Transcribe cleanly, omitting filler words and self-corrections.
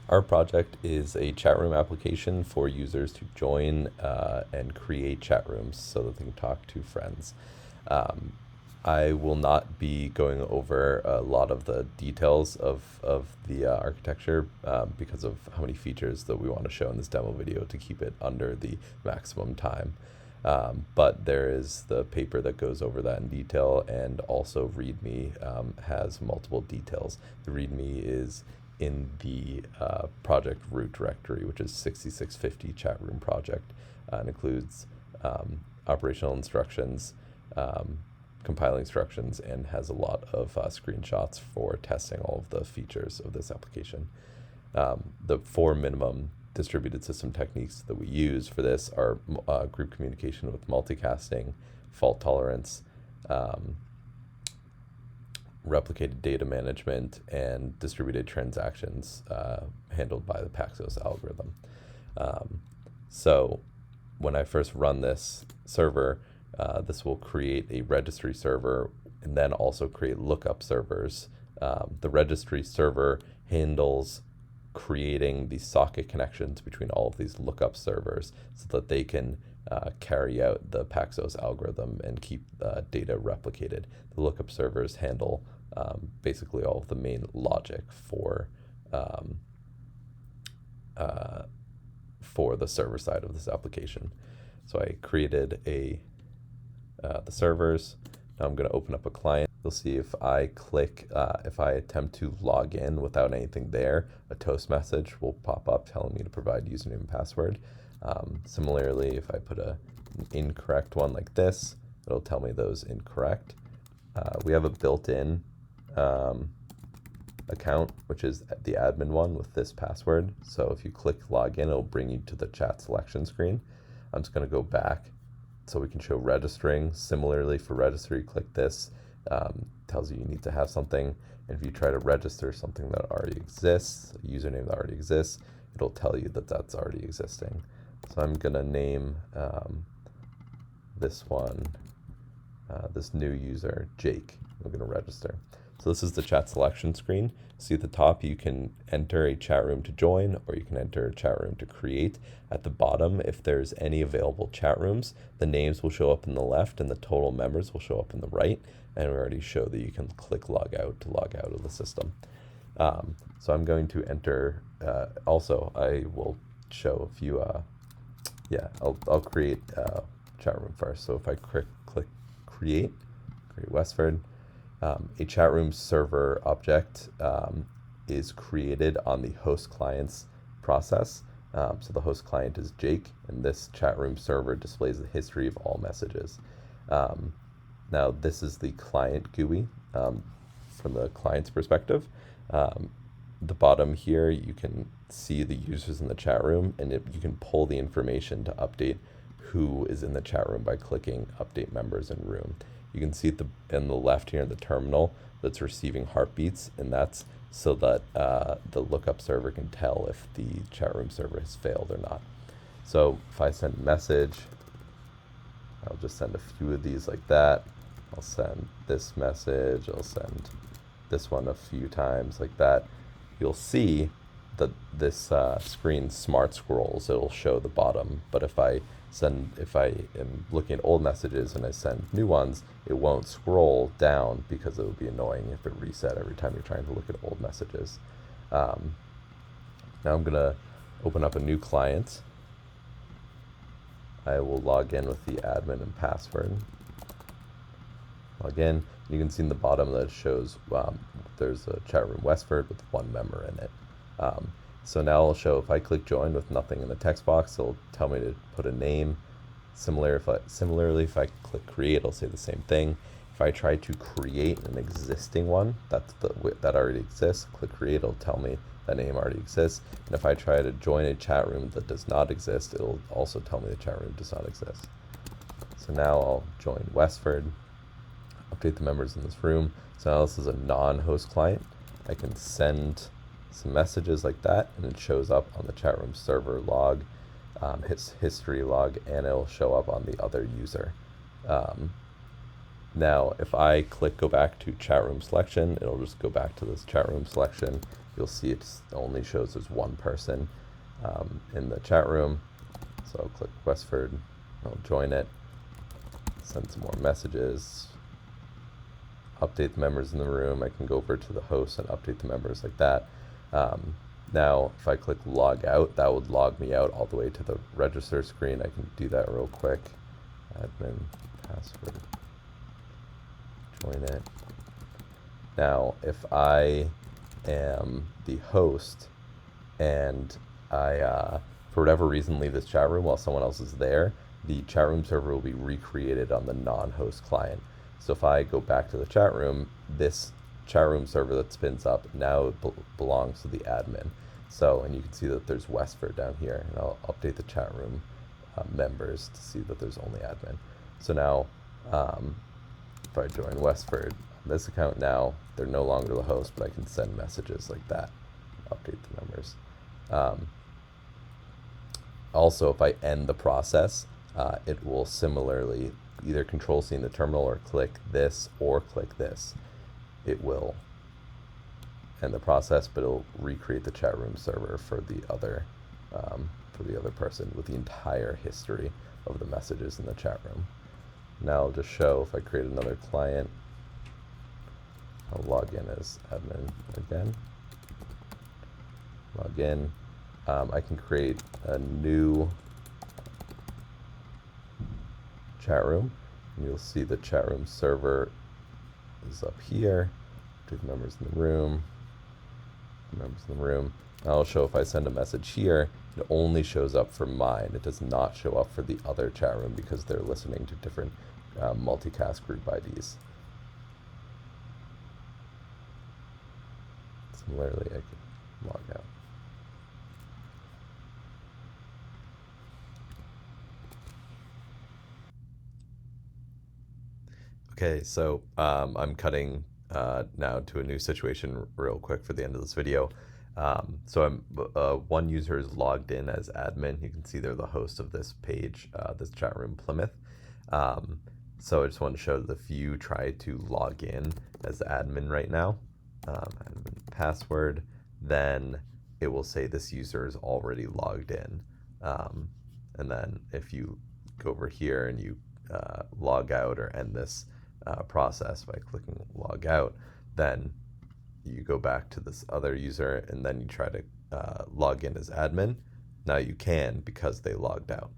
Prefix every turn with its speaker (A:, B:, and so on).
A: Our project is a chat room application for users to join and create chat rooms so that they can talk to friends. Um, I will not be going over a lot of the details of the architecture because of how many features that we want to show in this demo video to keep it under the maximum time. But there is the paper that goes over that in detail, and also README has multiple details. The README is in the project root directory, which is 6650 Chatroom project, and includes operational instructions, compiling instructions, and has a lot of screenshots for testing all of the features of this application. The four minimum distributed system techniques that we use for this are group communication with multicasting, fault tolerance, replicated data management, and distributed transactions handled by the Paxos algorithm. So when I first run this server, this will create a registry server and then also create lookup servers. The registry server handles creating the socket connections between all of these lookup servers so that they can carry out the Paxos algorithm and keep data replicated. The lookup servers handle basically all of the main logic for the server side of this application. So I created the servers. Now I'm going to open up a client. You'll see if I click, if I attempt to log in without anything there, a toast message will pop up telling me to provide username and password. Similarly, if I put an incorrect one like this, it'll tell me those incorrect. We have a built-in account, which is the admin one with this password. So if you click login, it'll bring you to the chat selection screen. I'm just going to go back so we can show registering. Similarly, for registry, click this. Tells you need to have something. And if you try to register something that already exists, a username that already exists, it'll tell you that that's already existing. So I'm going to name this one, this new user, Jake. We're going to register. So this is the chat selection screen. See at the top, you can enter a chat room to join, or you can enter a chat room to create. At the bottom, if there's any available chat rooms, the names will show up in the left and the total members will show up in the right. And we already show that you can click log out to log out of the system. So I'm going to enter, also I will show a few, I'll create a chat room first. So if I click create Westford, a chat room server object is created on the host client's process. So the host client is Jake, and this chat room server displays the history of all messages. Now this is the client GUI from the client's perspective. The bottom here, you can see the users in the chat room, and you can pull the information to update who is in the chat room by clicking update members in room. You can see in the left here in the terminal that's receiving heartbeats, and that's so that the lookup server can tell if the chat room server has failed or not. So if I send a message, I'll just send a few of these like that. I'll send this message, I'll send this one a few times like that. You'll see that this screen smart scrolls, it'll show the bottom, but if I am looking at old messages and I send new ones, it won't scroll down because it would be annoying if it reset every time you're trying to look at old messages. Now I'm gonna open up a new client. I will log in with the admin and password. Log in. You can see in the bottom that it shows there's a chat room Westford with one member in it. So now I'll show if I click join with nothing in the text box, it'll tell me to put a name. Similarly, if I click create, it'll say the same thing. If I try to create an existing one that already exists, click create, it'll tell me that name already exists. And if I try to join a chat room that does not exist, it'll also tell me the chat room does not exist. So now I'll join Westford, update the members in this room. So now this is a non-host client. I can send some messages like that, and it shows up on the chat room server log, history log, and it'll show up on the other user. Now, if I click go back to chat room selection, it'll just go back to this chat room selection. You'll see it only shows there's one person in the chat room. So I'll click Westford, I'll join it, send some more messages, update the members in the room. I can go over to the host and update the members like that. Now, if I click log out, that would log me out all the way to the register screen. I can do that real quick. Admin, password, join it. Now, if I am the host and I, for whatever reason, leave this chat room while someone else is there, the chat room server will be recreated on the non-host client. So if I go back to the chat room, this chat room server that spins up now belongs to the admin. So, and you can see that there's Westford down here, and I'll update the chat room members to see that there's only admin. So now, if I join Westford on this account now, they're no longer the host, but I can send messages like that, update the members. Also, if I end the process, it will similarly either Control-C in the terminal or click this. It will end the process, but it'll recreate the chat room server for the other person with the entire history of the messages in the chat room. Now I'll just show if I create another client, I'll log in as admin again. Log in. I can create a new chat room, and you'll see the chat room server is up here. Do the members in the room. I'll show if I send a message here, it only shows up for mine. It does not show up for the other chat room because they're listening to different multicast group IDs. Similarly, I can log out. Okay, so I'm cutting now to a new situation real quick for the end of this video. So one user is logged in as admin. You can see they're the host of this page, this chat room Plymouth. So I just want to show that if you try to log in as admin right now, admin password, then it will say this user is already logged in. And then if you go over here and you log out or end this process by clicking log out, then you go back to this other user and then you try to log in as admin. Now you can because they logged out.